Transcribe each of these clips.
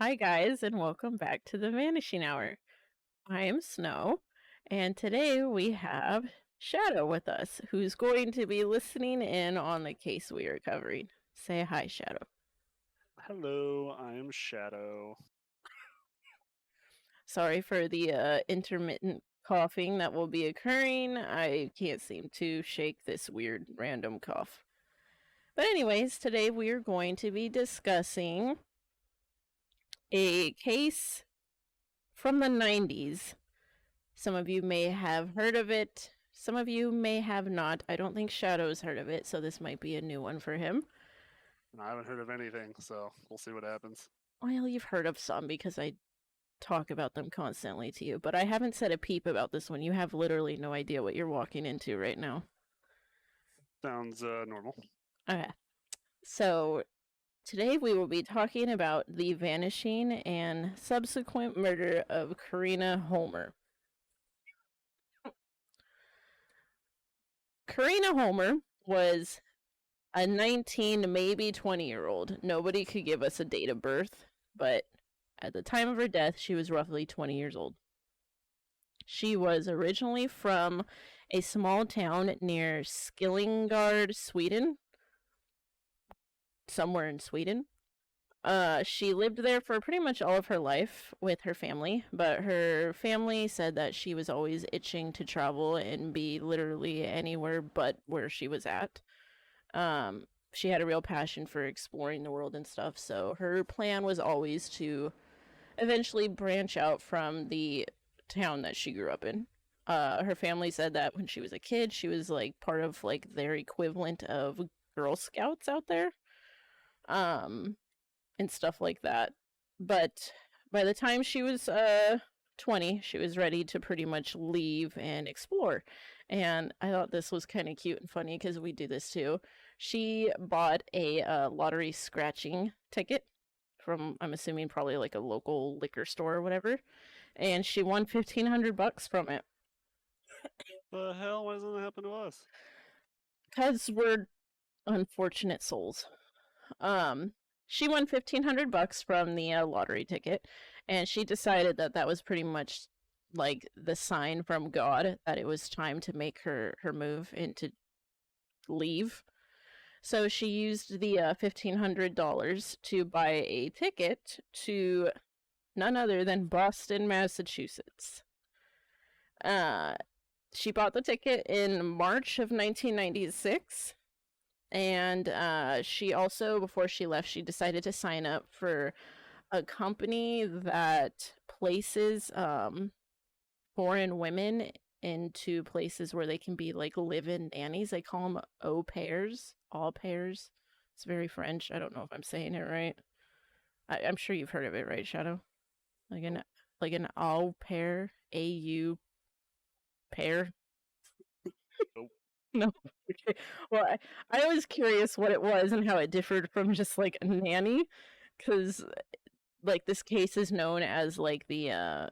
Hi, guys, and welcome back to the Vanishing Hour. I am Snow, and today we have Shadow with us, who's going to be listening in on the case we are covering. Say hi, Shadow. Hello, I am Shadow. Sorry for the intermittent coughing that will be occurring. I can't seem to shake this weird random cough. But, anyways, today we are going to be discussing a case from the 90s. Some of you may have heard of it. Some of you may have not. I don't think Shadow's heard of it, so this might be a new one for him. I haven't heard of anything, so we'll see what happens. Well, you've heard of some because I talk about them constantly to you, but I haven't said a peep about this one. You have literally no idea what you're walking into right now. Sounds normal. Okay. So, today we will be talking about the vanishing and subsequent murder of Karina Homer. Karina Homer was a 19, maybe 20-year-old. Nobody could give us a date of birth, but at the time of her death, she was roughly 20 years old. She was originally from a small town near Skillingard, Sweden. Somewhere in Sweden. She lived there for pretty much all of her life with her family, but her family said that she was always itching to travel and be literally anywhere but where she was at. She had a real passion for exploring the world and stuff, so her plan was always to eventually branch out from the town that she grew up in. Her family said that when she was a kid, she was like part of like their equivalent of Girl Scouts out there. And stuff like that. But by the time she was 20, she was ready to pretty much leave and explore. And I thought this was kind of cute and funny because we do this too. She bought a lottery scratching ticket from, I'm assuming, probably like a local liquor store or whatever, and she won $1,500 from it. The hell? Why doesn't that happen to us? Because we're unfortunate souls. She won $1,500 from the lottery ticket, and she decided that that was pretty much like the sign from God that it was time to make her move and to leave. So she used the $1,500 to buy a ticket to none other than Boston, Massachusetts. She bought the ticket in March of 1996. And she also, before she left, she decided to sign up for a company that places foreign women into places where they can be like live-in nannies. They call them au pairs. It's very French. I don't know if I'm saying it right. I'm sure you've heard of it, right, Shadow? Like an au pair, au pair. Nope. No. Okay. Well, I was curious what it was and how it differed from just like a nanny, because like this case is known as like the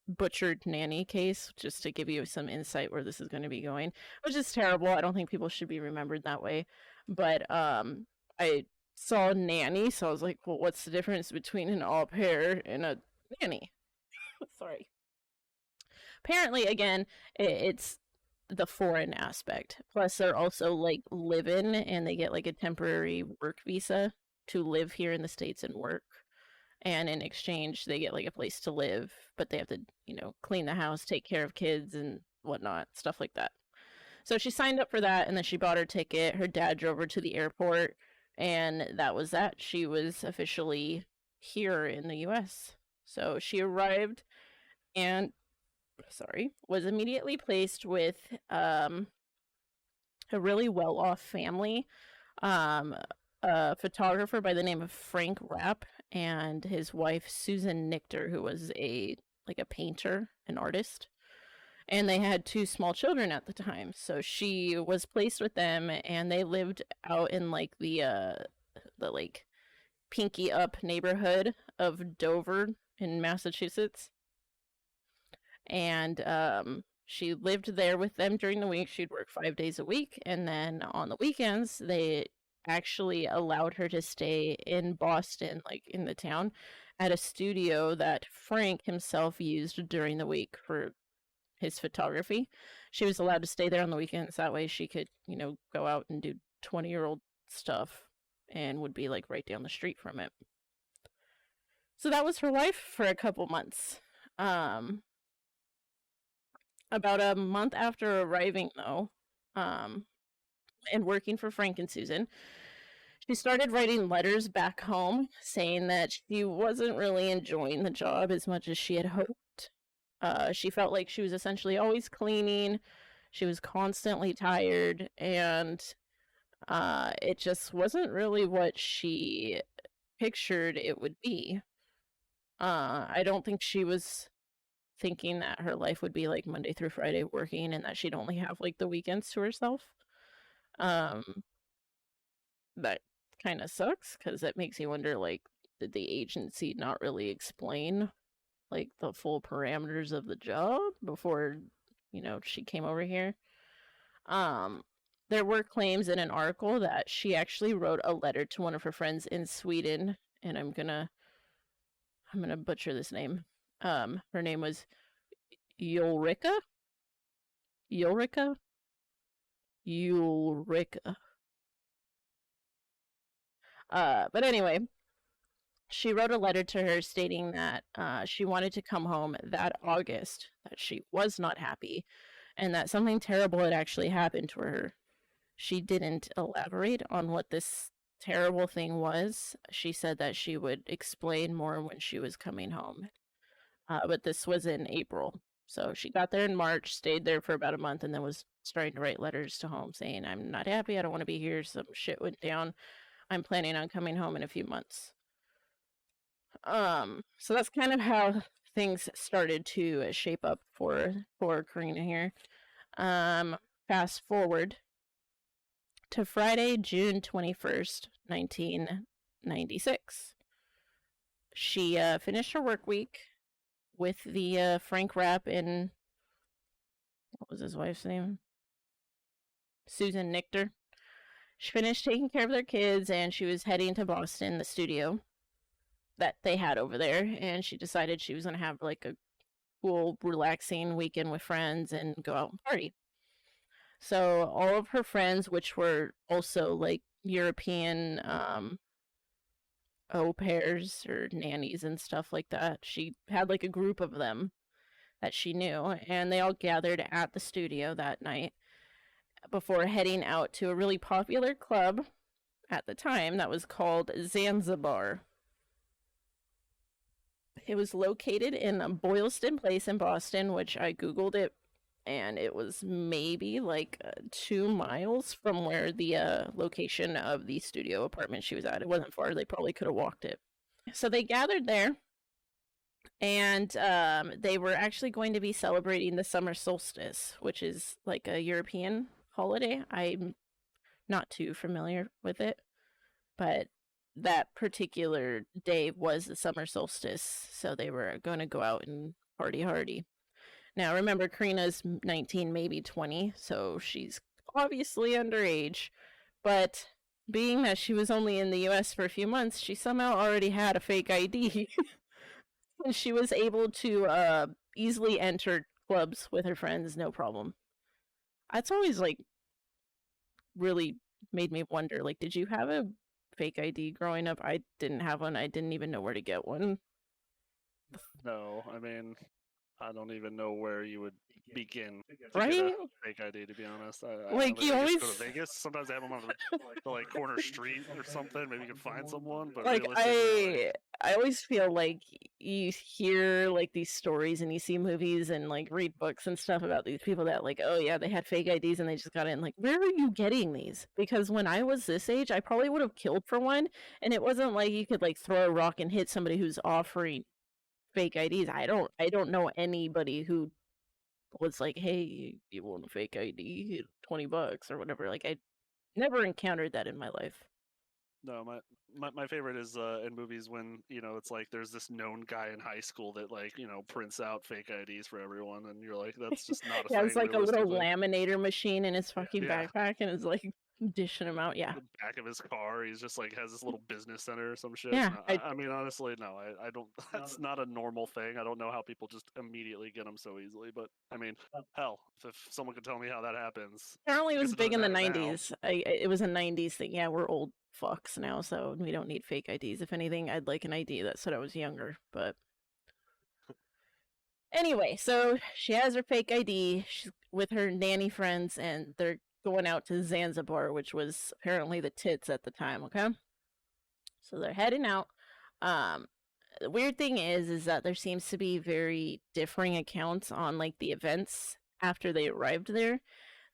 butchered nanny case, just to give you some insight where this is going to be going, which is terrible. I don't think people should be remembered that way. But I saw nanny, so I was like, well, what's the difference between an au pair and a nanny? Sorry. Apparently, again, it's the foreign aspect. Plus, they're also like live in and they get like a temporary work visa to live here in the States and work. And in exchange, they get like a place to live, but they have to, clean the house, take care of kids and whatnot, stuff like that. So she signed up for that and then she bought her ticket. Her dad drove her to the airport, and that was that. She was officially here in the US. So she arrived and was immediately placed with a really well-off family, a photographer by the name of Frank Rapp and his wife Susan Nichter, who was a painter, an artist, and they had two small children at the time. So she was placed with them, and they lived out in like the like pinky up neighborhood of Dover in Massachusetts. And she lived there with them during the week. She'd work 5 days a week, and then on the weekends actually allowed her to stay in Boston, like in the town, at a studio that Frank himself used during the week for his photography. She was allowed to stay there on the weekends. That way she could, go out and do 20-year-old stuff and would be like right down the street from it. So that was her life for a couple months. About a month after arriving, though, and working for Frank and Susan, she started writing letters back home saying that she wasn't really enjoying the job as much as she had hoped. She felt like she was essentially always cleaning, she was constantly tired, and it just wasn't really what she pictured it would be. I don't think she was thinking that her life would be like Monday through Friday working and that she'd only have like the weekends to herself. That kind of sucks because it makes you wonder, like, did the agency not really explain like the full parameters of the job before, she came over here? There were claims in an article that she actually wrote a letter to one of her friends in Sweden, and I'm gonna butcher this name. Her name was Ulrika. Ulrika. But anyway, she wrote a letter to her stating that she wanted to come home that August, that she was not happy, and that something terrible had actually happened to her. She didn't elaborate on what this terrible thing was. She said that she would explain more when she was coming home. But this was in April. So she got there in March, stayed there for about a month, and then was starting to write letters to home saying, I'm not happy, I don't want to be here, some shit went down, I'm planning on coming home in a few months. So that's kind of how things started to shape up for Karina here. Fast forward to Friday, June 21st, 1996. She finished her work week with the Frank rap and what was his wife's name? Susan Nichter. She finished taking care of their kids and she was heading to Boston, the studio that they had over there, and she decided she was going to have like a cool, relaxing weekend with friends and go out and party. So all of her friends, which were also like European au pairs or nannies and stuff like that, she had like a group of them that she knew, and they all gathered at the studio that night before heading out to a really popular club at the time that was called Zanzibar. It was located in Boylston Place in Boston, which I Googled it, and it was maybe like 2 miles from where the location of the studio apartment she was at. It wasn't far. They probably could have walked it. So they gathered there, and they were actually going to be celebrating the Summer Solstice, which is like a European holiday. I'm not too familiar with it, but that particular day was the Summer Solstice, so they were going to go out and party hardy. Now, remember, Karina's 19, maybe 20, so she's obviously underage, but being that she was only in the US for a few months, she somehow already had a fake ID. And she was able to easily enter clubs with her friends, no problem. That's always, like, really made me wonder, like, did you have a fake ID growing up? I didn't have one. I didn't even know where to get one. No, I mean, I don't even know where you would begin to right? get a fake ID, to be honest. Like, you always go to Vegas. Sometimes they have them on the like corner street or something. Maybe you can find someone. But like realistically, I always feel like you hear like these stories and you see movies and like read books and stuff about these people that like, oh yeah, they had fake IDs and they just got in. Like, where are you getting these? Because when I was this age, I probably would have killed for one, and it wasn't like you could like throw a rock and hit somebody who's offering fake IDs. I don't know anybody who was like, hey, you want a fake ID? $20 or whatever. Like, I never encountered that in my life. no, my favorite is in movies when it's like there's this known guy in high school that like prints out fake IDs for everyone, and you're like, that's just not a Yeah, thing. it's like a little laminator machine in his fucking Yeah. backpack, and it's like, dishing them out. Yeah, the back of his car. He's just like has this little business center or some shit. yeah. No, I mean honestly, no, I don't. That's not a normal thing. I don't know how people just immediately get them so easily. But I mean, hell, if someone could tell me how that happens, Apparently, it I guess was it big doesn't in the matter now. '90s. It was a '90s thing. Yeah, we're old fucks now, so we don't need fake IDs. If anything, I'd like an ID that said I was younger. But anyway, so she has her fake ID. She's with her nanny friends, and they're going out to Zanzibar, which was apparently the tits at the time. Okay, so they're heading out. Um, the weird thing is that there seems to be very differing accounts on like the events after they arrived there.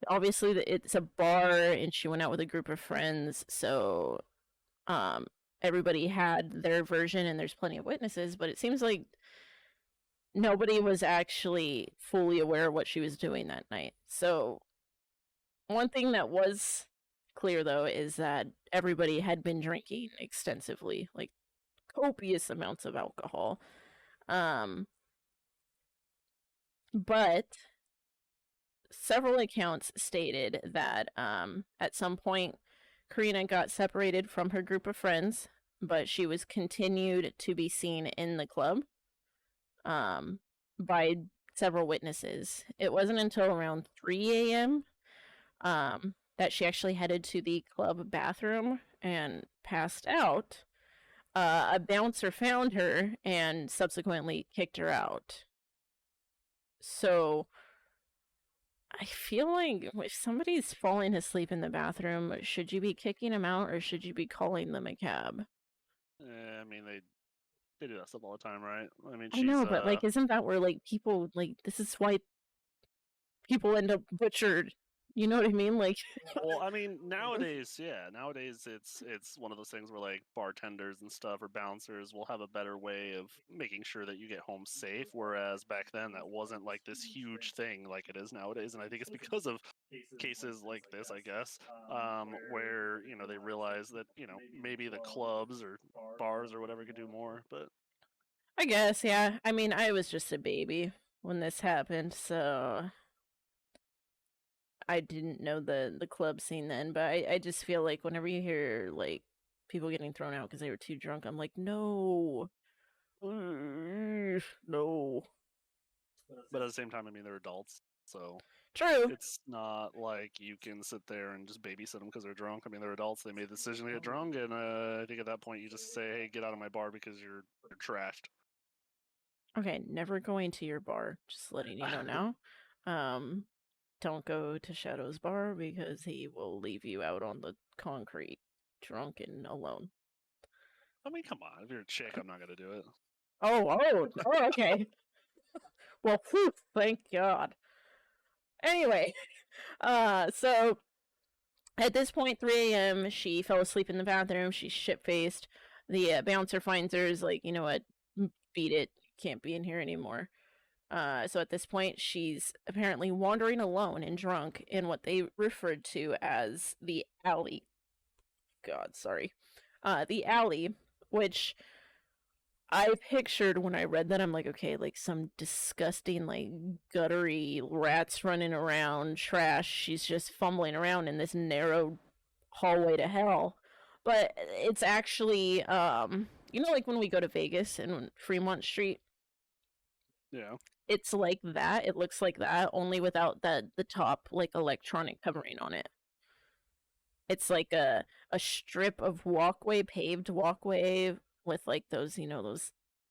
Obviously, it's a bar, and she went out with a group of friends, so um, everybody had their version, and there's plenty of witnesses. But it seems like nobody was actually fully aware of what she was doing that night. So one thing that was clear, though, is that everybody had been drinking extensively, like copious amounts of alcohol. But several accounts stated that at some point Karina got separated from her group of friends, but she was continued to be seen in the club by several witnesses. It wasn't until around 3 a.m. That she actually headed to the club bathroom and passed out. A bouncer found her and subsequently kicked her out. So I feel like if somebody's falling asleep in the bathroom, should you be kicking them out or should you be calling them a cab? I mean they do that stuff all the time, right? I mean I she's know, but like, isn't that where like people like this is why people end up butchered? You know what I mean? Like, well, I mean, nowadays, yeah, nowadays it's one of those things where like bartenders and stuff or bouncers will have a better way of making sure that you get home safe. Whereas back then, that wasn't like this huge thing like it is nowadays, and I think it's because of cases like this, I guess, where they realize that maybe the clubs or bars or whatever could do more, but. I guess, yeah. I mean, I was just a baby when this happened, so I didn't know the club scene then. But I just feel like whenever you hear like people getting thrown out because they were too drunk, I'm like, no, no. But at the same time, I mean, they're adults, so True. it's not like you can sit there and just babysit them because they're drunk. I mean, they're adults; they made the decision to get drunk, and I think at that point you just say, "Hey, get out of my bar because you're trashed." Okay, never going to your bar. Just letting you know now. Don't go to Shadow's bar because he will leave you out on the concrete, drunk and alone. I mean, come on, if you're a chick, I'm not gonna do it. Oh, okay. Well, whew, thank God. Anyway, so at this point, 3 a.m., she fell asleep in the bathroom. She's shit faced. The bouncer finds her, is like, you know what, beat it. Can't be in here anymore. So at this point, she's apparently wandering alone and drunk in what they referred to as the alley. God, sorry. The alley, which I pictured when I read that. I'm like, okay, like some disgusting, like guttery rats running around, trash. She's just fumbling around in this narrow hallway to hell. But it's actually, like when we go to Vegas and Fremont Street, Yeah. it's like that. It looks like that, only without the top like electronic covering on it. It's like a strip of walkway, paved walkway with like those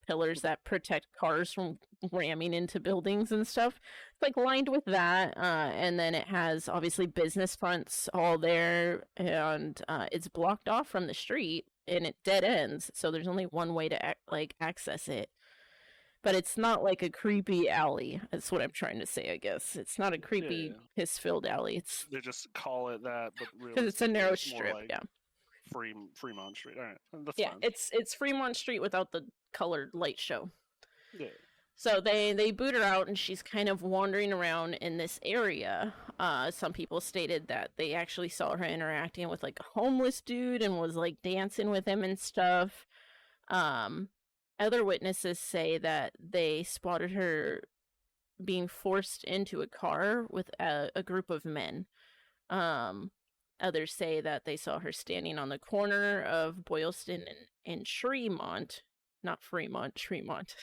pillars that protect cars from ramming into buildings and stuff. It's like lined with that, and then it has obviously business fronts all there, and it's blocked off from the street, and it dead ends. So there's only one way to access it. But it's not like a creepy alley. That's what I'm trying to say, I guess. It's not a creepy, Yeah. piss-filled alley. It's They just call it that, but because it's a realistically, narrow it's more strip. like Yeah, Fremont Street. All right, that's yeah. fine. It's Fremont Street without the colored light show. Yeah. So they boot her out, and she's kind of wandering around in this area. Some people stated that they actually saw her interacting with like a homeless dude and was like dancing with him and stuff. Other witnesses say that they spotted her being forced into a car with a group of men. Others say that they saw her standing on the corner of Boylston and Tremont, not Fremont, Tremont.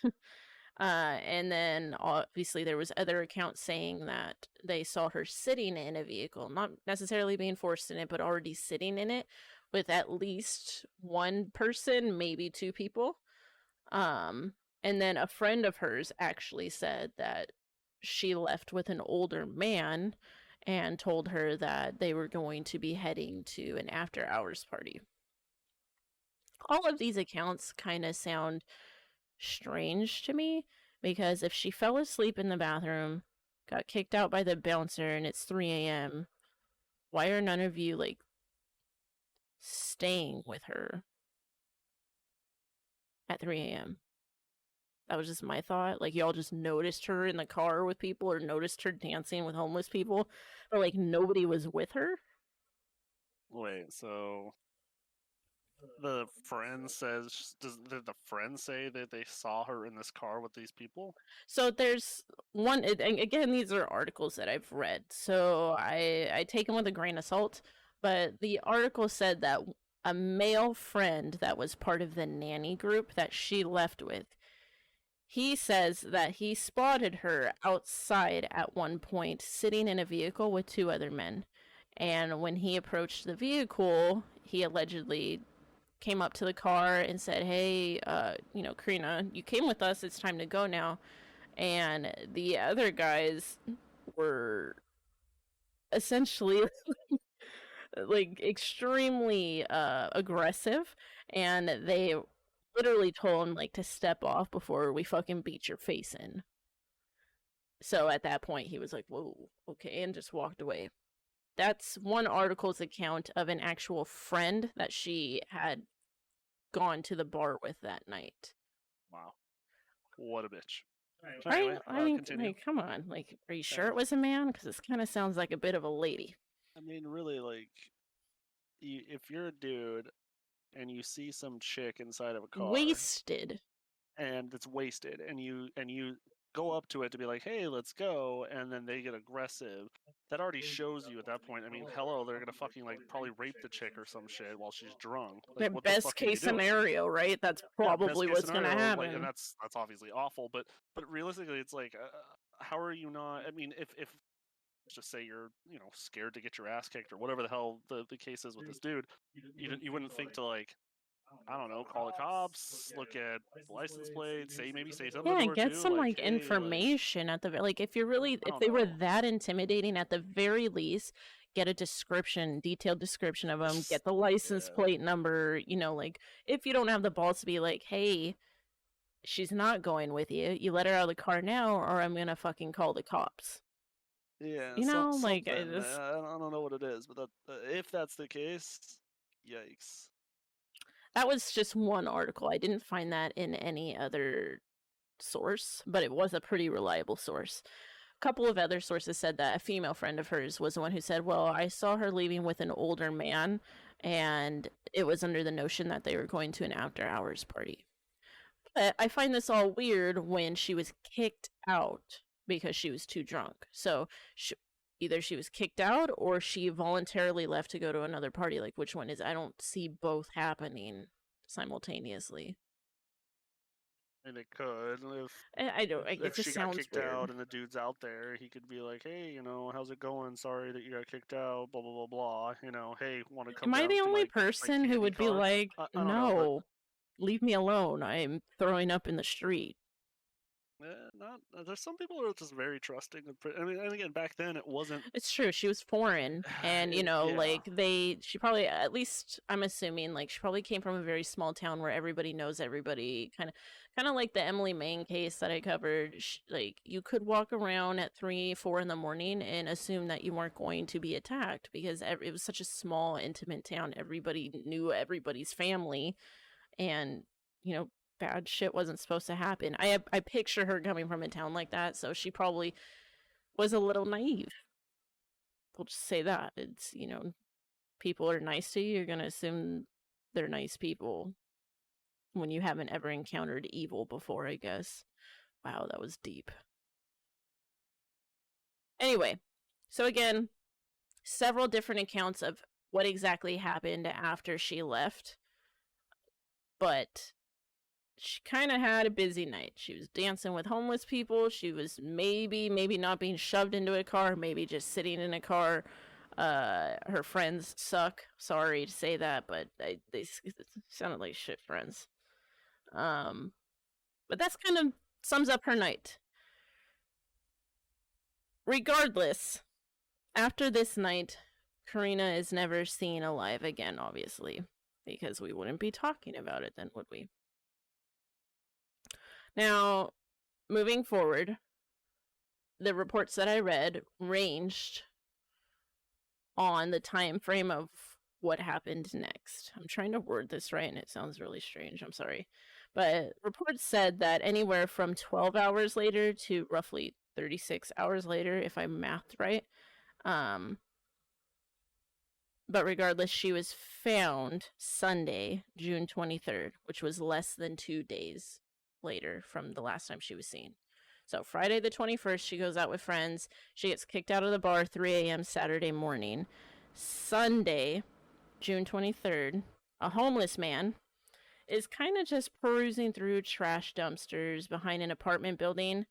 And then obviously there was other accounts saying that they saw her sitting in a vehicle, not necessarily being forced in it, but already sitting in it with at least one person, maybe two people. And then a friend of hers actually said that she left with an older man and told her that they were going to be heading to an after hours party. All of these accounts kind of sound strange to me, because if she fell asleep in the bathroom, got kicked out by the bouncer, and it's 3 a.m., why are none of you, like, staying with her at 3 a.m.? That was just my thought. Like, y'all just noticed her in the car with people or noticed her dancing with homeless people, but, like, nobody was with her? Wait, so the friend says, did the friend say that they saw her in this car with these people? So there's one, and again, these are articles that I've read, so I take them with a grain of salt, but the article said that a male friend that was part of the nanny group that she left with, he says that he spotted her outside at one point sitting in a vehicle with two other men. And when he approached the vehicle, he allegedly came up to the car and said, "Hey, Karina, you came with us. It's time to go now." And the other guys were essentially like extremely aggressive, and they literally told him like to step off before we fucking beat your face in. So at that point he was like, "Whoa, okay," and just walked away. That's one article's account of an actual friend that she had gone to the bar with that night. Wow. What a bitch. Right? Anyway, I mean, continue. like, come on. Like, are you sure it was a man? Because this kind of sounds like a bit of a lady. I mean, really, like, if you're a dude and you see some chick inside of a car Wasted. and it's wasted, and you go up to it to be like, "Hey, let's go," and then they get aggressive, that already shows you at that point. I mean, hello, they're gonna fucking like probably rape the chick or some shit while she's drunk. Like, The what the best fuck are you case doing? scenario, right? That's Yeah, best probably case what's going to scenario, like, and happen. that's obviously awful. But realistically, it's like, how are you not? I mean, if let's just say you're scared to get your ass kicked or whatever the hell the case is with this dude, you wouldn't think to, like, I don't know, call the cops, look at license plates, maybe say something Yeah, to her get too, some like, like hey, like, information at the like if you're really I if don't they were know. that intimidating, at the very least get a description, detailed description of them, get the license Yeah. plate number, like if you don't have the balls to be like, "Hey, she's not going with you. You let her out of the car now or I'm going to fucking call the cops." Yeah, Like something. I don't know what it is, but if that's the case, yikes. that was just one article. I didn't find that in any other source, but it was a pretty reliable source. A couple of other sources said that a female friend of hers was the one who said, "Well, I saw her leaving with an older man, and it was under the notion that they were going to an after hours party." But I find this all weird when she was kicked out because she was too drunk. So either she was kicked out or she voluntarily left to go to another party. Like, which one is? I don't see both happening simultaneously. And it could, I don't. It if just she got sounds kicked weird. out and the dude's out there, he could be like, "Hey, how's it going? Sorry that you got kicked out. Blah blah blah blah. Hey, want to come Am I down the to only my person who candy would be car?" like, I don't know, but "No, leave me alone. I'm throwing up in the street"? not. There's some people who are just very trusting. I mean, and again, back then it wasn't. It's true. She was foreign, and Yeah. like she probably, at least I'm assuming, like she probably came from a very small town where everybody knows everybody. Kind of like the Emily Main case that I covered. Like you could walk around at 3, 4 in the morning and assume that you weren't going to be attacked because it was such a small, intimate town. Everybody knew everybody's family, and bad shit wasn't supposed to happen. I picture her coming from a town like that, so she probably was a little naive. We'll just say that. It's, people are nice to you, you're going to assume they're nice people when you haven't ever encountered evil before, I guess. Wow, that was deep. Anyway, so again, several different accounts of what exactly happened after she left, but she kind of had a busy night. She was dancing with homeless people. She was maybe not being shoved into a car, maybe just sitting in a car. Her friends suck. Sorry to say that, but they sounded like shit friends. But that's kind of sums up her night. Regardless, after this night, Karina is never seen alive again, obviously, because we wouldn't be talking about it then, would we? Now, moving forward, the reports that I read ranged on the time frame of what happened next. I'm trying to word this right, and it sounds really strange. I'm sorry. But reports said that anywhere from 12 hours later to roughly 36 hours later, if I mathed right. But regardless, she was found Sunday, June 23rd, which was less than 2 days later from the last time she was seen. So Friday the 21st, she goes out with friends. She gets kicked out of the bar 3 a.m. Saturday morning. Sunday, June 23rd, a homeless man is kind of just perusing through trash dumpsters behind an apartment building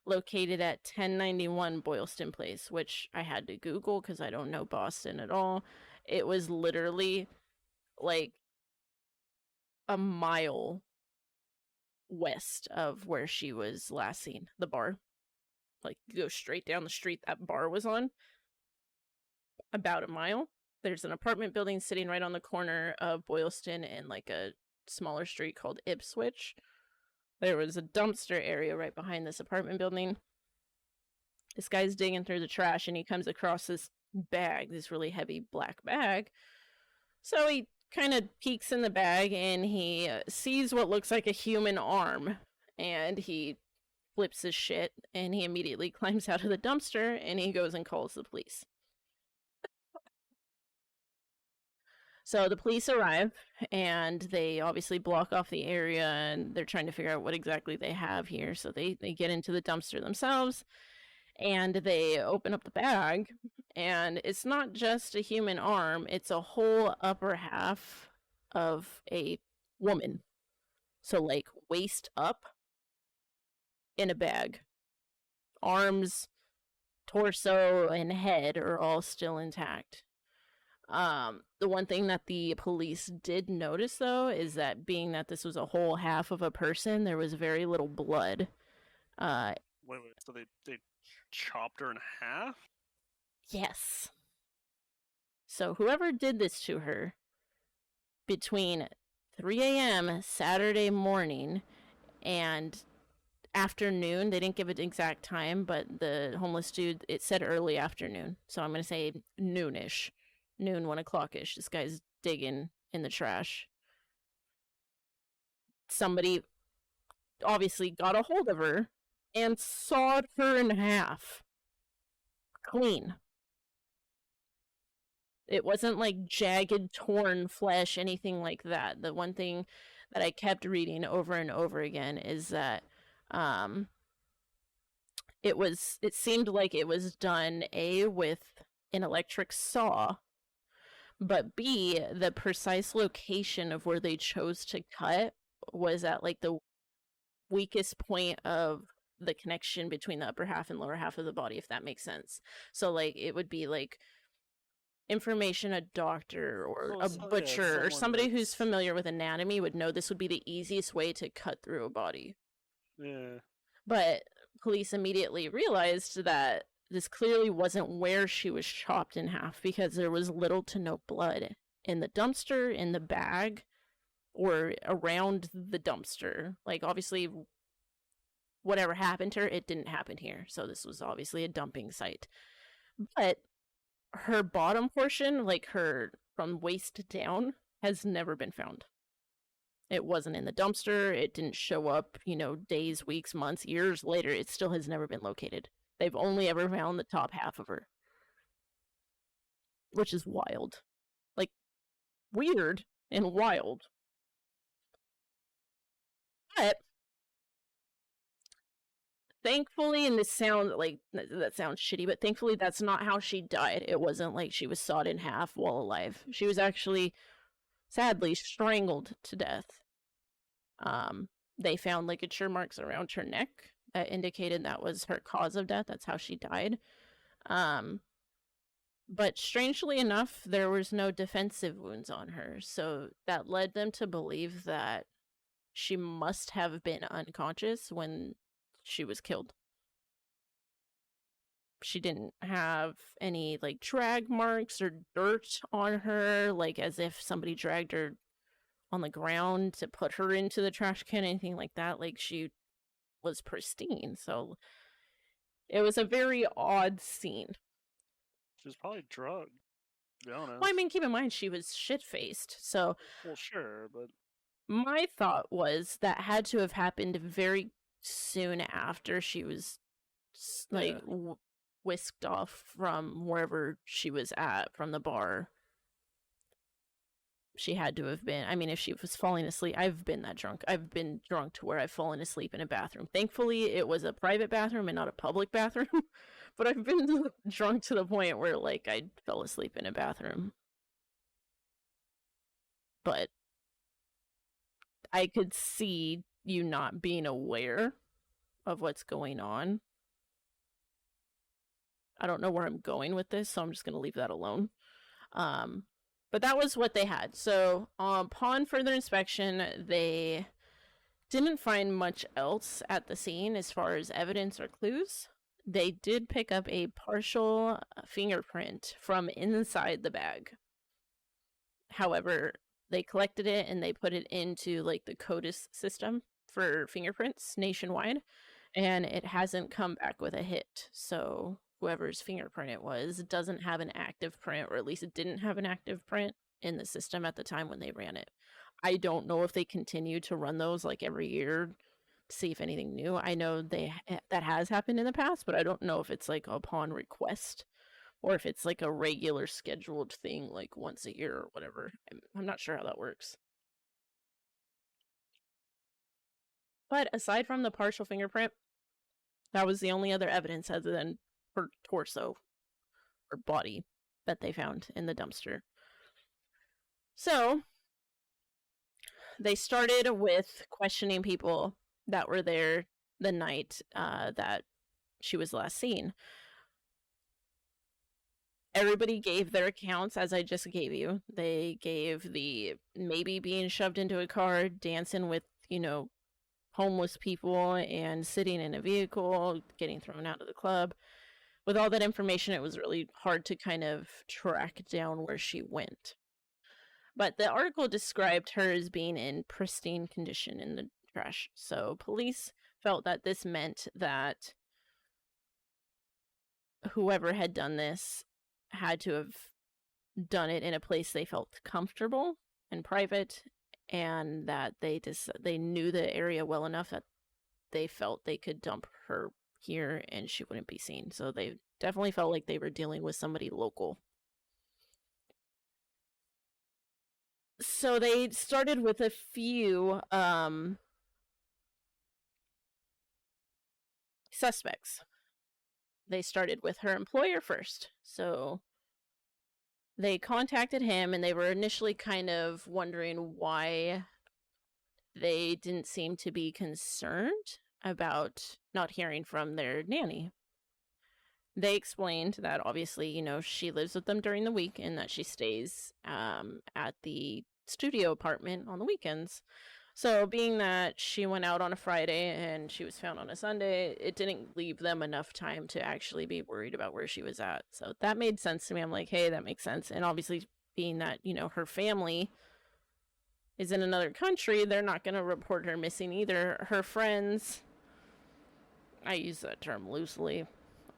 located at 1091 Boylston Place, which I had to Google because I don't know Boston at all. It was literally like a mile west of where she was last seen, the bar. Like, you go straight down the street that bar was on, about a mile. There's an apartment building sitting right on the corner of Boylston and like a smaller street called Ipswich. There was a dumpster area right behind this apartment building. This guy's digging through the trash and he comes across this bag, this really heavy black bag. So he kind of peeks in the bag and he sees what looks like a human arm, and he flips his shit and he immediately climbs out of the dumpster and he goes and calls the police. So the police arrive and they obviously block off the area and they're trying to figure out what exactly they have here. So they get into the dumpster themselves and they open up the bag, and it's not just a human arm, it's a whole upper half of a woman. So like waist up in a bag. Arms, torso, and head are all still intact. The one thing that the police did notice, though, is that being that this was a whole half of a person, there was very little blood. Wait, so they chopped her in half? Yes. So whoever did this to her between 3 a.m. Saturday morning and afternoon, they didn't give an exact time, but the homeless dude, it said early afternoon. So I'm going to say noonish. Noon, 1 o'clock-ish. This guy's digging in the trash. Somebody obviously got a hold of her and sawed her in half. Clean. It wasn't like jagged, torn flesh, anything like that. The one thing that I kept reading over and over again is that it seemed like it was done A, with an electric saw, but B, the precise location of where they chose to cut was at like the weakest point of the connection between the upper half and lower half of the body, if that makes sense. So like it would be like information a doctor or a butcher or somebody who's familiar with anatomy would know this would be the easiest way to cut through a body. Yeah. But police immediately realized that this clearly wasn't where she was chopped in half, because there was little to no blood in the dumpster, in the bag, or around the dumpster. Like, obviously, whatever happened to her, it didn't happen here. So this was obviously a dumping site. But her bottom portion, like her from waist down, has never been found. It wasn't in the dumpster. It didn't show up, days, weeks, months, years later. It still has never been located. They've only ever found the top half of her. Which is wild. Like, weird and wild. But Thankfully, and this sounds like that sounds shitty, but thankfully that's not how she died. It wasn't like she was sawed in half while alive. She was actually, sadly, strangled to death. They found ligature marks around her neck that indicated that was her cause of death. That's how she died. But strangely enough, there was no defensive wounds on her, so that led them to believe that she must have been unconscious when she was killed. She didn't have any, like, drag marks or dirt on her, like, as if somebody dragged her on the ground to put her into the trash can, anything like that. Like, she was pristine, so it was a very odd scene. She was probably drugged, to be honest. Well, I mean, keep in mind, she was shit-faced, so... Well, sure, but... My thought was that had to have happened very soon after she was, like, whisked off from wherever she was at, from the bar. She had to have been... I mean, if she was falling asleep... I've been that drunk. I've been drunk to where I've fallen asleep in a bathroom. Thankfully, it was a private bathroom and not a public bathroom. But I've been drunk to the point where, like, I fell asleep in a bathroom. But I could see you not being aware of what's going on. I don't know where I'm going with this, so I'm just going to leave that alone. But that was what they had. So upon further inspection, they didn't find much else at the scene as far as evidence or clues. They did pick up a partial fingerprint from inside the bag. However, they collected it and they put it into, like, the CODIS system for fingerprints nationwide, and it hasn't come back with a hit. So whoever's fingerprint it was doesn't have an active print, or at least it didn't have an active print in the system at the time when they ran it. I don't know if they continue to run those, like, every year, see if anything new. I know that has happened in the past, but I don't know if it's, like, upon request or if it's, like, a regular scheduled thing, like, once a year or whatever. I'm not sure how that works. But aside from the partial fingerprint, that was the only other evidence other than her torso or body that they found in the dumpster. So they started with questioning people that were there the night that she was last seen. Everybody gave their accounts, as I just gave you. They gave the maybe being shoved into a car, dancing with, homeless people, and sitting in a vehicle, getting thrown out of the club. With all that information, it was really hard to kind of track down where she went. But the article described her as being in pristine condition in the trash. So police felt that this meant that whoever had done this had to have done it in a place they felt comfortable and private, and that they knew the area well enough that they felt they could dump her here and she wouldn't be seen. So they definitely felt like they were dealing with somebody local. So they started with a few suspects. They started with her employer first. So they contacted him, and they were initially kind of wondering why they didn't seem to be concerned about not hearing from their nanny. They explained that obviously, she lives with them during the week and that she stays at the studio apartment on the weekends. So being that she went out on a Friday and she was found on a Sunday, it didn't leave them enough time to actually be worried about where she was at. So that made sense to me. I'm like, hey, that makes sense. And obviously being that, her family is in another country, they're not going to report her missing either. Her friends, I use that term loosely,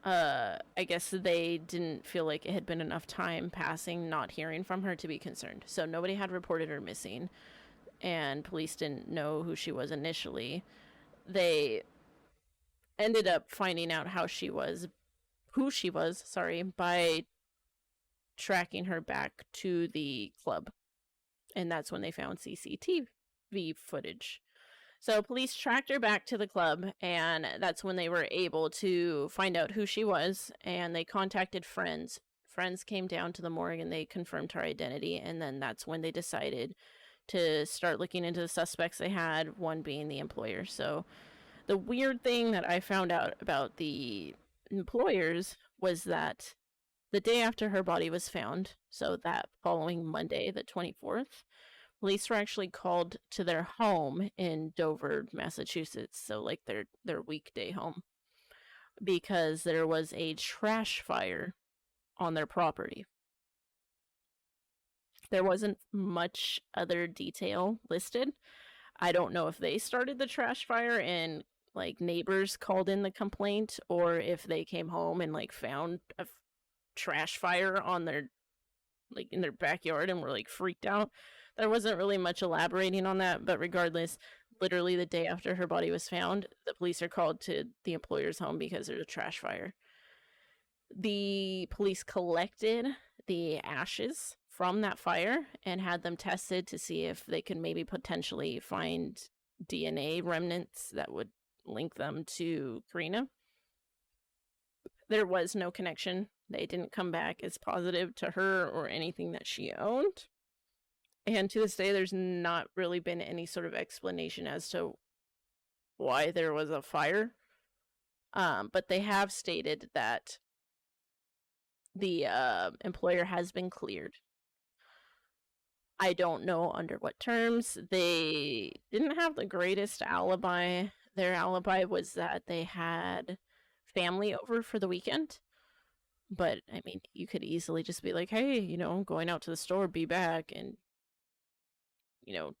I guess they didn't feel like it had been enough time passing not hearing from her to be concerned. So nobody had reported her missing, and police didn't know who she was initially. They ended up finding out who she was, by tracking her back to the club. And that's when they found CCTV footage. So police tracked her back to the club, and that's when they were able to find out who she was, and they contacted friends. Friends came down to the morgue and they confirmed her identity, and then that's when they decided to start looking into the suspects they had, one being the employer. So the weird thing that I found out about the employers was that the day after her body was found, so that following Monday, the 24th, police were actually called to their home in Dover, Massachusetts, so like their weekday home, because there was a trash fire on their property. There wasn't much other detail listed. I don't know if they started the trash fire and like neighbors called in the complaint, or if they came home and like found a trash fire on their like in their backyard and were like freaked out. There wasn't really much elaborating on that, but regardless, literally the day after her body was found, the police are called to the employer's home because there's a trash fire. The police collected the ashes from that fire and had them tested to see if they could maybe potentially find DNA remnants that would link them to Karina. There was no connection. They didn't come back as positive to her or anything that she owned. And to this day, there's not really been any sort of explanation as to why there was a fire. But they have stated that the employer has been cleared. I don't know under what terms. They didn't have the greatest alibi. Their alibi was that they had family over for the weekend. But, I mean, you could easily just be like, hey, you know, I'm going out to the store, be back, and, you know,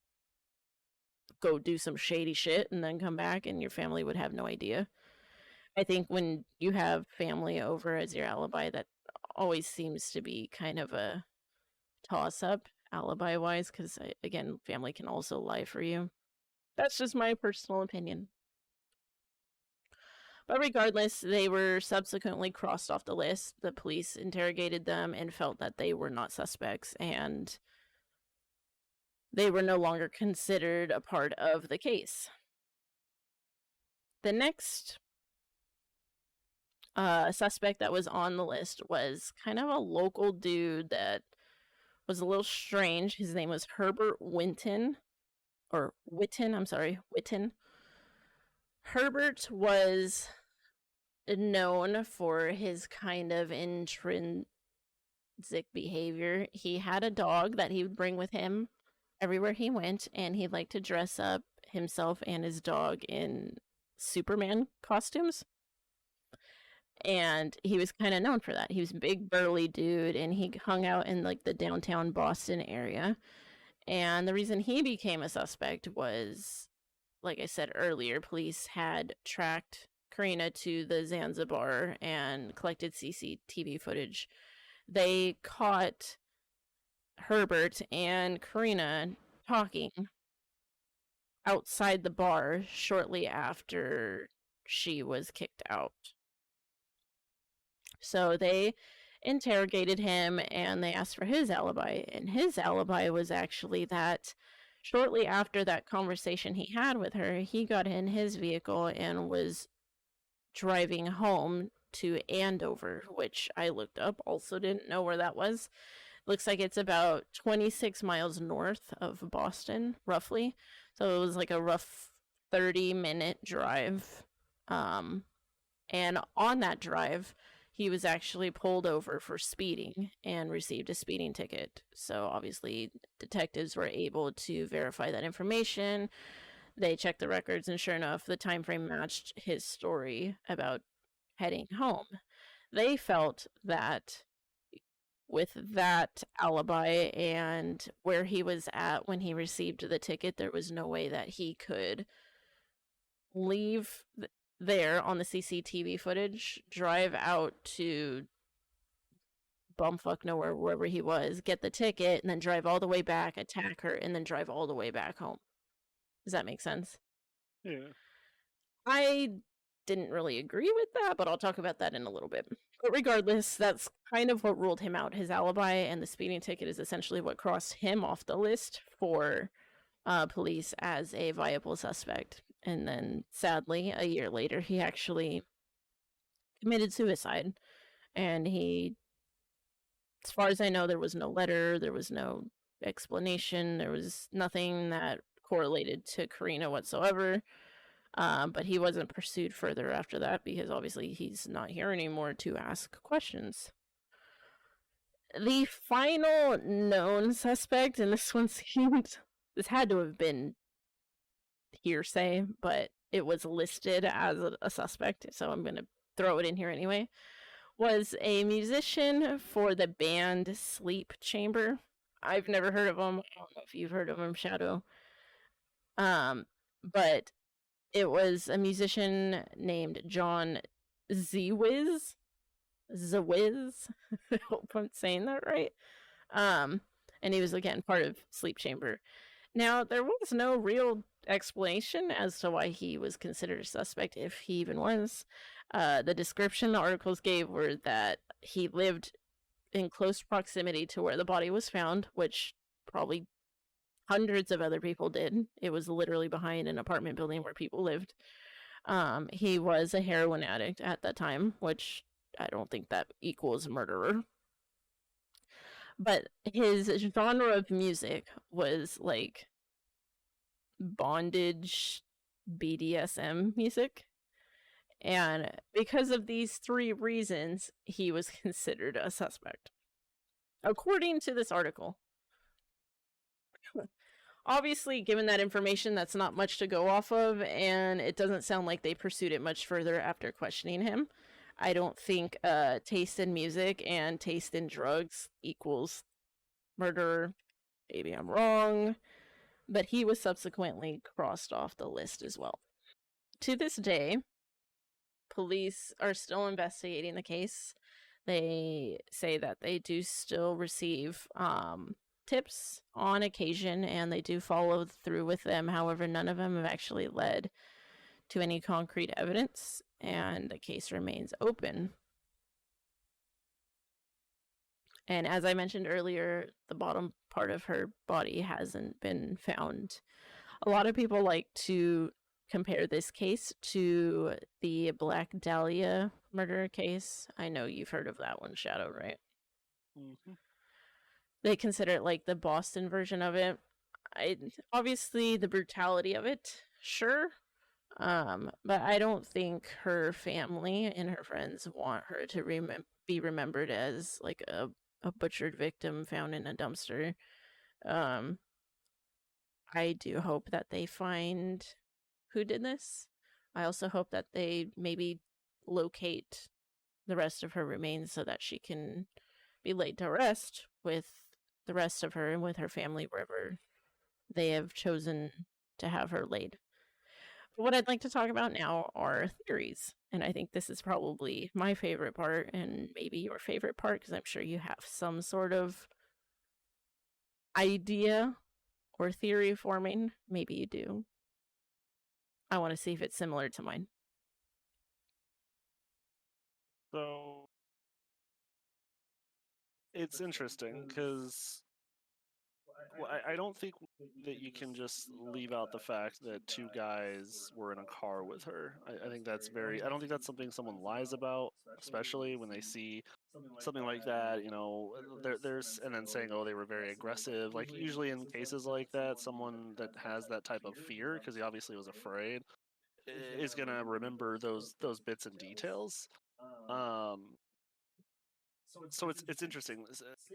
go do some shady shit and then come back and your family would have no idea. I think when you have family over as your alibi, that always seems to be kind of a toss-up alibi-wise, because, again, family can also lie for you. That's just my personal opinion. But regardless, they were subsequently crossed off the list. The police interrogated them and felt that they were not suspects, and they were no longer considered a part of the case. The next suspect that was on the list was kind of a local dude that was a little strange. His name was Herbert Winton. Or Witten, I'm sorry, Witten. Herbert was known for his kind of intrinsic behavior. He had a dog that he would bring with him everywhere he went, and he liked to dress up himself and his dog in Superman costumes. And he was kind of known for that. He was a big burly dude, and he hung out in like the downtown Boston area. And the reason he became a suspect was, like I said earlier, police had tracked Karina to the Zanzibar and collected CCTV footage. They caught Herbert and Karina talking outside the bar shortly after she was kicked out. So they interrogated him and they asked for his alibi. And his alibi was actually that shortly after that conversation he had with her, he got in his vehicle and was driving home to Andover, which I looked up, also didn't know where that was. Looks like it's about 26 miles north of Boston, roughly. So it was like a rough 30-minute drive. And on that drive, he was actually pulled over for speeding and received a speeding ticket. So obviously detectives were able to verify that information. They checked the records, and sure enough, the time frame matched his story about heading home. They felt that with that alibi and where he was at when he received the ticket, there was no way that he could leave there on the CCTV footage, drive out to bumfuck nowhere, wherever he was, get the ticket, and then drive all the way back, attack her, and then drive all the way back home. Does that make sense? Yeah. I didn't really agree with that, but I'll talk about that in a little bit. But regardless, that's kind of what ruled him out. His alibi and the speeding ticket is essentially what crossed him off the list for police as a viable suspect. And then, sadly, a year later, he actually committed suicide. And he, as far as I know, there was no letter, there was no explanation, there was nothing that correlated to Karina whatsoever. But he wasn't pursued further after that because obviously he's not here anymore to ask questions. The final known suspect, and this one seemed, this had to have been hearsay, but it was listed as a suspect, so I'm going to throw it in here anyway, was a musician for the band Sleep Chamber. I've never heard of him. I don't know if you've heard of him, Shadow. But it was a musician named John Zwiz. Zwiz. I hope I'm saying that right. And he was again part of Sleep Chamber. Now, there was no real explanation as to why he was considered a suspect, if he even was. The description the articles gave were that he lived in close proximity to where the body was found, which probably hundreds of other people did. It was literally behind an apartment building where people lived. He was a heroin addict at that time, which I don't think that equals murderer. But his genre of music was like bondage BDSM music. And because of these three reasons, he was considered a suspect. According to this article. Obviously, given that information, that's not much to go off of, and it doesn't sound like they pursued it much further after questioning him. I don't think taste in music and taste in drugs equals murder. Maybe I'm wrong. But he was subsequently crossed off the list as well. To this day, police are still investigating the case. They say that they do still receive tips on occasion, and they do follow through with them. However, none of them have actually led to any concrete evidence, and the case remains open. And as I mentioned earlier, the bottom part of her body hasn't been found. A lot of people like to compare this case to the Black Dahlia murder case. I know you've heard of that one, Shadow, right? Mm-hmm. They consider it like the Boston version of it. Obviously, the brutality of it, sure. But I don't think her family and her friends want her to be remembered as like a butchered victim found in a dumpster. I do hope that they find who did this. I also hope that they maybe locate the rest of her remains so that she can be laid to rest with the rest of her and with her family wherever they have chosen to have her laid. But what I'd like to talk about now are theories. And I think this is probably my favorite part and maybe your favorite part because I'm sure you have some sort of idea or theory forming. Maybe you do. I want to see if it's similar to mine. So it's interesting because I don't think that you can just leave out the fact that two guys were in a car with her. I think that's very. I don't think that's something someone lies about, especially when they see something like that. You know, there's and then saying, "Oh, they were very aggressive." Like usually in cases like that, someone that has that type of fear, because he obviously was afraid, is gonna remember those bits and details. Um, so it's interesting.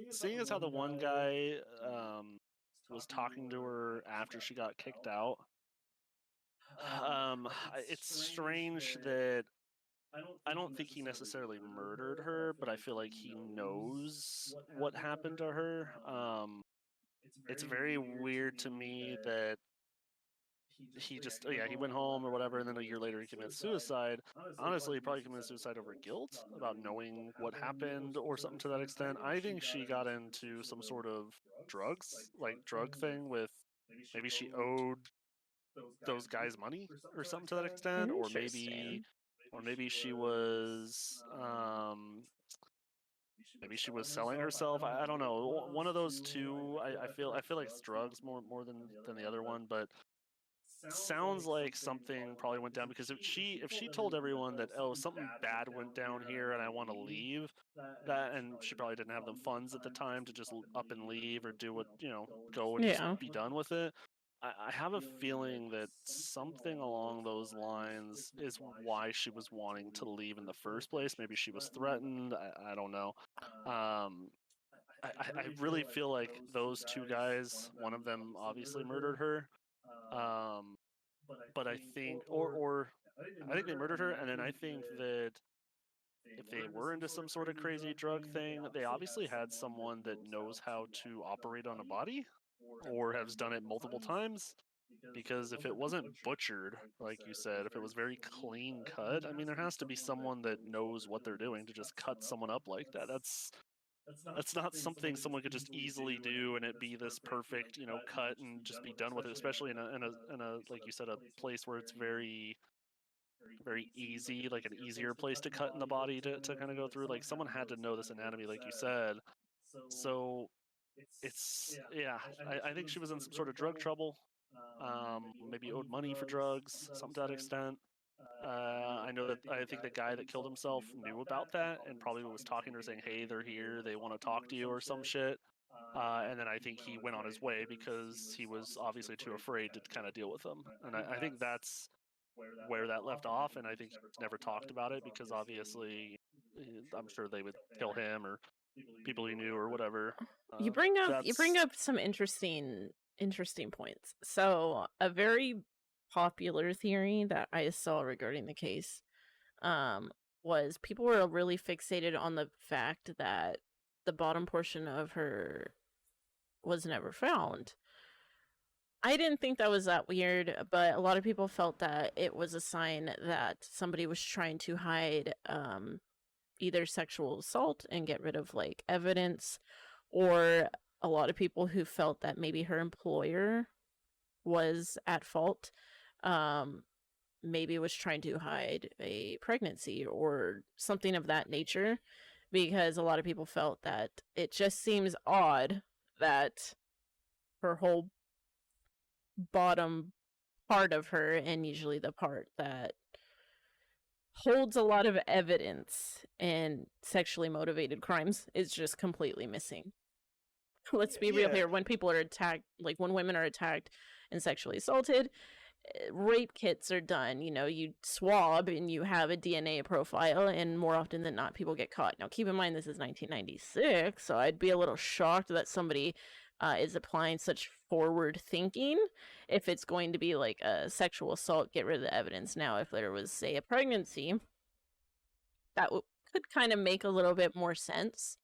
Seeing as how the one guy was talking to her after she got kicked out. It's strange that I don't think he necessarily murdered her, but I feel like he knows what happened to her. It's very weird to me that he just oh yeah, he went home or whatever, and then a year later he commits suicide. Honestly, he probably committed suicide over guilt about knowing what happened or something to that extent. I think she got into some sort of drugs, like drug thing with maybe she owed those guys money or something to that extent, Interesting. or maybe she was maybe she was selling herself. I don't know. One of those two. I feel like it's drugs more than the other one, but sounds like something probably went down because if she told everyone that, oh, something bad went down here and I want to leave, that, and she probably didn't have the funds at the time to just up and leave or do what, go and just Yeah. be done with it. I have a feeling that something along those lines is why she was wanting to leave in the first place. Maybe she was threatened. I don't know. Um, I really feel like those two guys, one of them obviously murdered her. Um, but I think, or I think they murdered her, and then I think that if they were into some sort of crazy drug thing, they obviously had someone that knows how to operate on a body, or has done it multiple times. Because if it wasn't butchered, like you said, if it was very clean cut, I mean, there has to be someone that knows what they're doing to just cut someone up like that. That's not something someone could just easily do and it be this perfect, cut and just be done with it. Especially in a like you said, a place where it's very very easy, like an easier place to cut in the body to kind of go through. Like someone had to know this anatomy, like you said. So it's yeah, I think she was in some sort of drug trouble. Maybe owed money for drugs, something to that extent. I know that I think the guy that killed himself knew about that and probably was talking to her saying, "Hey, they're here. They want to talk to you," or some shit. And then I think he went on his way because he was obviously too afraid to kind of deal with them. And I think that's where that left off. And I think he's never talked about it because obviously, I'm sure they would kill him or people he knew or whatever. You bring That's up some interesting points. So, a very popular theory that I saw regarding the case was people were really fixated on the fact that the bottom portion of her was never found. I didn't think that was that weird, but a lot of people felt that it was a sign that somebody was trying to hide either sexual assault and get rid of like evidence, or a lot of people who felt that maybe her employer was at fault. Maybe was trying to hide a pregnancy or something of that nature, because a lot of people felt that it just seems odd that her whole bottom part of her, and usually the part that holds a lot of evidence in sexually motivated crimes, is just completely missing. Let's be real yeah, here. When people are attacked, like when women are attacked and sexually assaulted, rape kits are done. You swab and you have a DNA profile, and more often than not, people get caught. Now, keep in mind, this is 1996, so I'd be a little shocked that somebody is applying such forward thinking if it's going to be like a sexual assault, get rid of the evidence. Now, if there was, say, a pregnancy, that could kind of make a little bit more sense.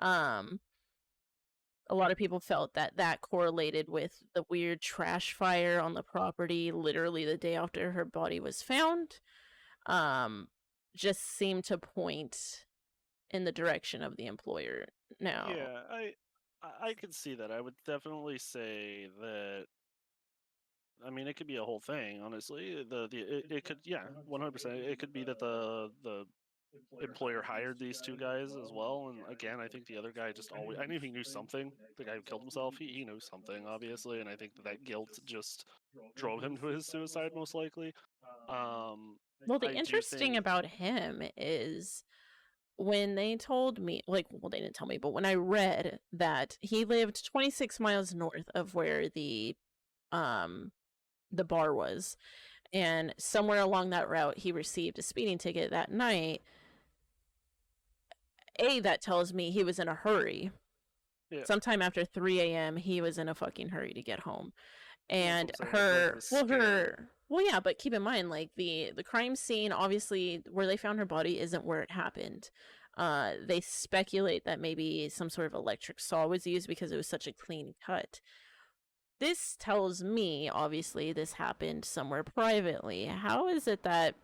Um, a lot of people felt that that correlated with the weird trash fire on the property literally the day after her body was found. Um, just seemed to point in the direction of the employer. Now, yeah. I could see that. I would definitely say that. I mean, it could be a whole thing. Honestly, it could, yeah, 100%. It could be that the employer hired these two guys as well. And again, I think the other guy just always, I knew he knew something. The guy who killed himself, he knew something, obviously. And I think that guilt just drove him to his suicide, most likely. Um, well, the I do interesting think, about him is when they told me, like, well, they didn't tell me, but when I read that he lived 26 miles north of where um the bar was, and somewhere along that route he received a speeding ticket that night, that tells me he was in a hurry. yeah, Sometime after 3 a.m. he was in a fucking hurry to get home. that's what And I'm saying. I feel like he was scared. well, yeah, but keep in mind, like, the crime scene, obviously where they found her body isn't where it happened. They speculate that maybe some sort of electric saw was used because it was such a clean cut. This tells me, obviously, this happened somewhere privately. How is it that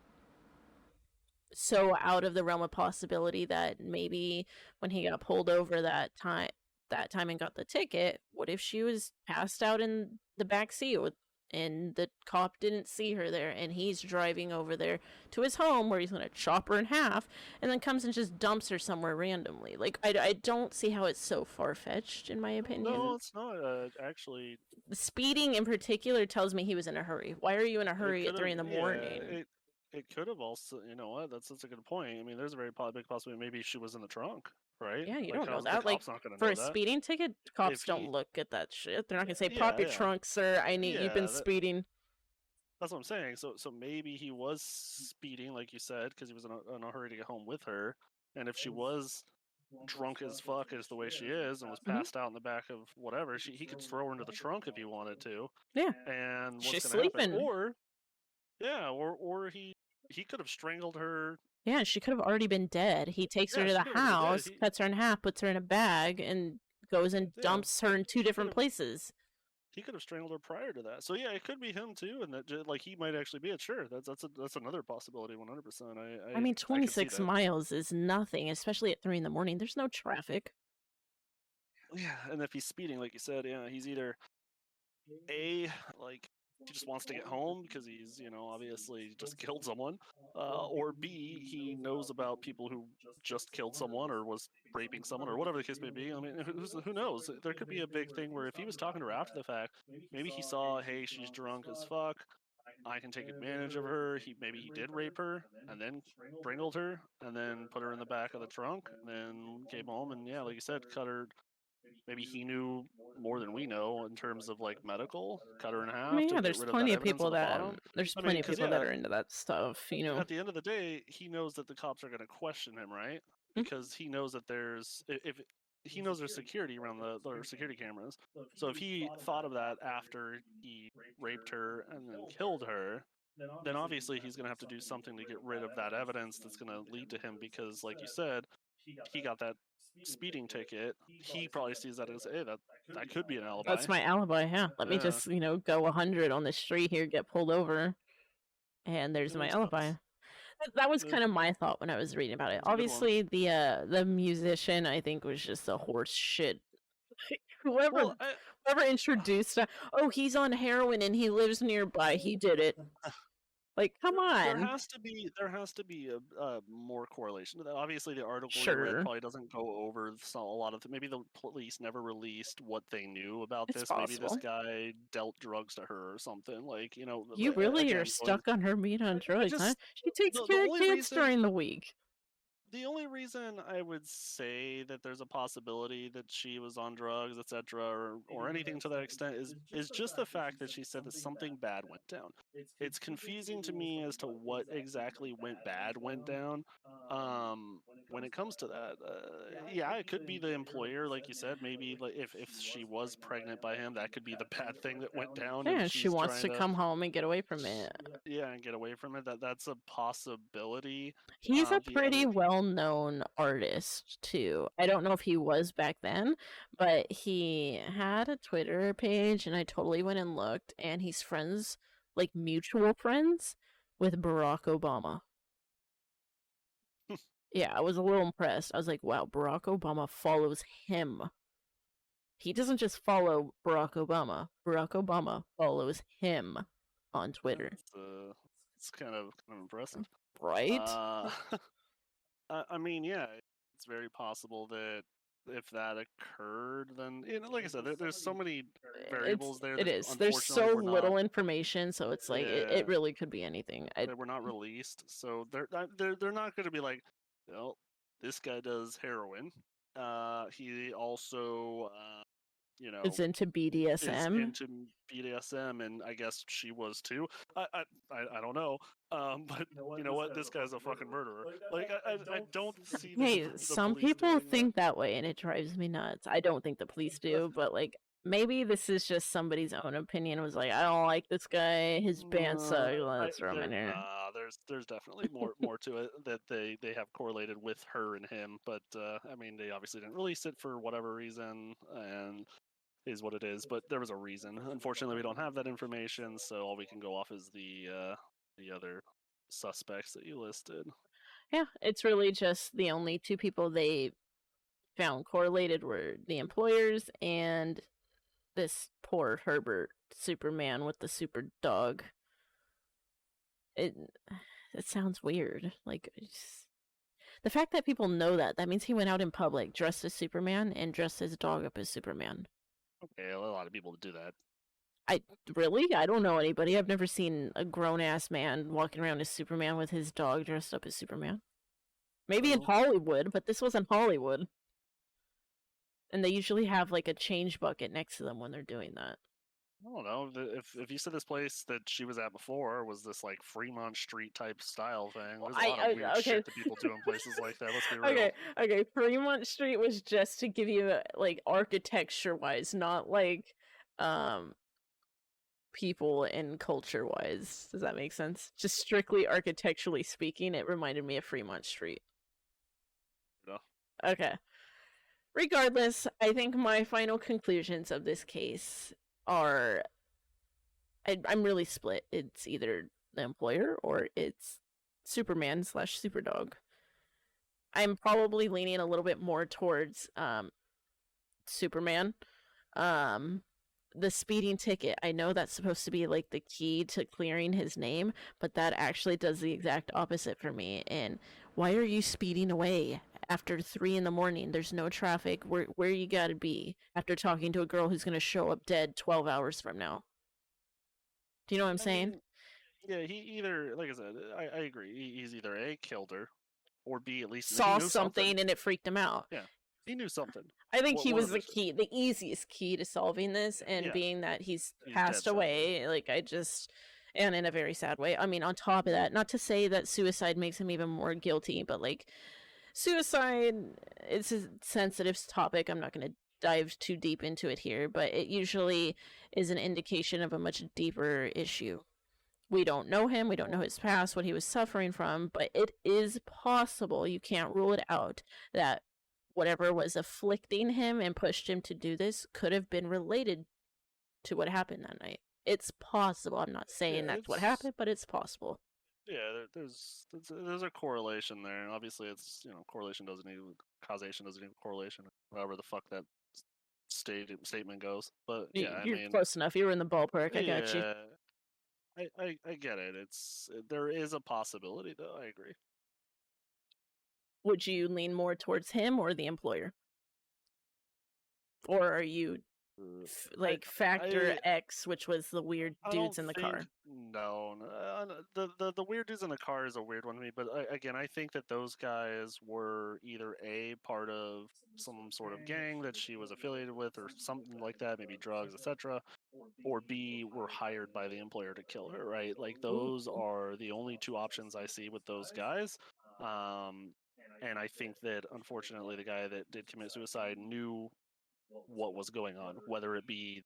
so out of the realm of possibility that maybe when he got pulled over that time and got the ticket, what if she was passed out in the back seat with and the cop didn't see her there, and he's driving over there to his home where he's gonna chop her in half, and then comes and just dumps her somewhere randomly. Like, I don't see how it's so far-fetched, in my opinion. No, it's not. Actually, The speeding in particular tells me he was in a hurry. Why are you in a it hurry could at 3 have. in the Yeah, morning? it could have also. You know what? That's a good point. I mean, there's a very big possibility. Maybe she was in the trunk, right? Yeah, you Like, don't know the that. Like, cop's not gonna for know a that. speeding ticket, If cops don't he, look at that shit. They're not gonna say, "Pop yeah, your yeah, trunk, sir. I need you've been yeah. speeding." That's what I'm saying. So maybe he was speeding, like you said, because he was in a hurry to get home with her. And if she was drunk as fuck as the way she is and was Hmm. passed out in the back of whatever, he could throw her into the trunk if he wanted to. Yeah, And what's she's going to happen? sleeping. Or yeah, or he could have strangled her. Yeah, she could have already been dead. He takes her Yeah, to she the could have already dead. house, cuts her in half, puts her in a bag, and goes and Yeah, dumps her in two he could different have places. he could have strangled her prior to that. So yeah, it could be him too, and that like he might actually be it. Sure, that's another possibility. 100%. I mean, I could see 26 that. miles is nothing, especially at 3 in the morning. There's no traffic. Yeah, and if he's speeding, like you said, yeah, he's either A, like he just wants to get home because he's, obviously just killed someone, or B, he knows about people who just killed someone or was raping someone or whatever the case may be. I mean, who knows? There could be a big thing where if he was talking to her after the fact, maybe he saw, hey, she's drunk as fuck. I can take advantage of her. Maybe he did rape her and then strangled her and then put her in the back of the trunk and then came home and yeah, like you said, cut her. Maybe he knew more than we know in terms of like medical, cut her in I half mean, to yeah, get rid of that evidence on the bottom. there's I mean, plenty of because people that yeah, are into that stuff, you know. at the end of the day, he knows that the cops are going to question him, right? Mhm. Because he knows that if he knows there's security around the security cameras. So if he thought of that after he raped her and then killed her, then obviously he's going to have to do something to get rid of that evidence that's going to lead to him because, like you said, he got that speeding ticket. He probably sees that as, hey, that could be an alibi. That's my alibi, yeah. Let me Yeah, just, go 100 on the street here, get pulled over, and there's my it's alibi. nuts. That was Yeah, kind of my thought when I was reading about it. it's a good one. Obviously, the musician I think was just a horse shit. whoever Well, whoever introduced oh, he's on heroin and he lives nearby. He did it. Like, come on. there has to be a more correlation to that. Obviously, the article you read Sure, probably doesn't go over a lot of. Maybe the police never released what they knew about it's this. Maybe this possible. guy dealt drugs to her or something. Like You really are again, going. stuck on her being on I drugs, huh? just She takes the care of only kids reason during the week. I would say that there's a possibility that she was on drugs, etc., or anything to that extent is just the fact that she said that something bad went down. It's confusing to me as to what exactly went down. When it comes to that, yeah, it could be the employer, like you said. Maybe like if she was pregnant by him, that could be the bad thing that went down, Yeah, and and she she's wants trying to to come home and get away from it. yeah and get away from it. That's a possibility. He's a The other pretty well-known artist too. I don't know if he was back then, but he had a Twitter page and I totally went and looked and he's friends, like mutual friends with Barack Obama. Yeah, I was a little impressed. I was like, wow, Barack Obama follows him. He doesn't just follow Barack Obama. Barack Obama follows him on Twitter. That's it's kind of impressive. Right? Uh, I mean, yeah, it's very possible that if that occurred, then like I said, there's so many variables there It that is. There's unfortunately so we're not. little information, so it's like it Yeah, really could be anything. that were not released, so they're not going to be like, well, this guy does heroin. He also, It's into is BDSM. into BDSM, and I guess she was too. I don't know. But you know what? This guy's a fucking murderer. Like I don't see Hey, the some police people doing that. think that way, and it drives me nuts. I don't think the police do, but like maybe this is just somebody's own opinion. Was like, I don't like this guy. His band sucks. Let's throw him in here. There's definitely more to it that they have correlated with her and him, but I mean they obviously didn't release it for whatever reason, and is what it is. But there was a reason. Unfortunately, we don't have that information, so all we can go off is the other suspects that you listed. Yeah, it's really just the only two people they found correlated were the employers and this poor Herbert Superman with the super dog. It sounds weird. Like, the fact that people know that means he went out in public dressed as Superman and dressed his dog up as Superman. Okay, a lot of people do that. I don't know anybody. I've never seen a grown-ass man walking around as Superman with his dog dressed up as Superman. Maybe in Hollywood, but this wasn't Hollywood. And they usually have like a change bucket next to them when they're doing that. I don't know. If you said this place that she was at before was this like Fremont Street type style thing, there's a lot of weird shit that people do in places like that. Let's be real. Okay. Fremont Street was just to give you like architecture-wise, not like people and culture-wise. Does that make sense? Just strictly architecturally speaking, it reminded me of Fremont Street. No. Okay. Regardless, I think my final conclusions of this case are I'm really split. It's either the employer or it's Superman / Superdog. I'm probably leaning a little bit more towards Superman. The speeding ticket, I know that's supposed to be like the key to clearing his name, but that actually does the exact opposite for me. And why are you speeding away after 3 a.m? There's no traffic. Where you gotta be after talking to a girl who's gonna show up dead 12 hours from now? Do you know what I'm saying? Yeah, he either, like I said, I agree. He's either A, killed her, or B, at least saw something and it freaked him out. Yeah, he knew something. I think he was the key, the easiest key to solving this, and being that he's passed away, like and in a very sad way. I mean, on top of that, not to say that suicide makes him even more guilty, but like, suicide, it's a sensitive topic. I'm not going to dive too deep into it here, but it usually is an indication of a much deeper issue. We don't know him, we don't know his past, what he was suffering from, but it is possible, you can't rule it out, that whatever was afflicting him and pushed him to do this could have been related to what happened that night. It's possible. I'm not saying that's what happened, but it's possible. Yeah, there's a correlation there. Obviously, it's, correlation doesn't even, causation doesn't even correlation. However the fuck that statement goes. But yeah, you're close enough. You were in the ballpark. I got you. I get it. There is a possibility, though. I agree. Would you lean more towards him or the employer? Or are you Factor X, which was the weird dudes in the car? No, the weird dudes in the car is a weird one to me. But again, I think that those guys were either A, part of some sort of gang that she was affiliated with, or something like that, maybe drugs, etc. Or B, were hired by the employer to kill her. Right? Like, those are the only two options I see with those guys. And I think that, unfortunately, the guy that did commit suicide knew what was going on, whether it be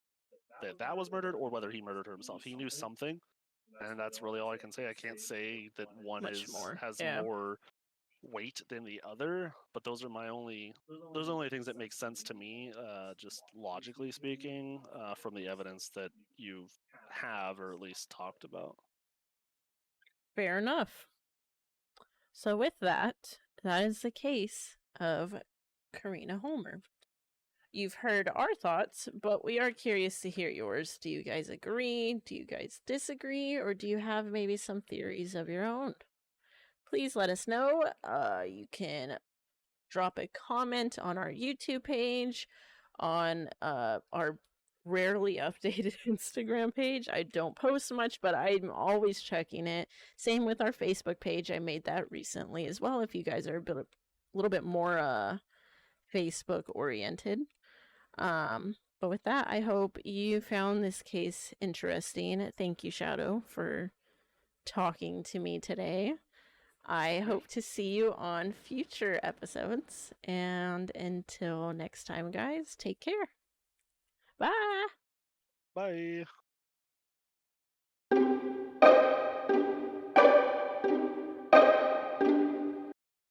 that was murdered or whether he murdered her himself. He knew something, and that's really all I can say. I can't say that one has more weight than the other, but those are only things that make sense to me, just logically speaking, from the evidence that you have or at least talked about. Fair enough. So with that is the case of Karina Homer. You've heard our thoughts, but we are curious to hear yours. Do you guys agree? Do you guys disagree? Or do you have maybe some theories of your own? Please let us know. You can drop a comment on our YouTube page, on our rarely updated Instagram page. I don't post much, but I'm always checking it. Same with our Facebook page. I made that recently as well, if you guys are a little bit more Facebook oriented. But with that, I hope you found this case interesting. Thank you, Shadow, for talking to me today. I hope to see you on future episodes. And until next time, guys, take care. Bye. Bye.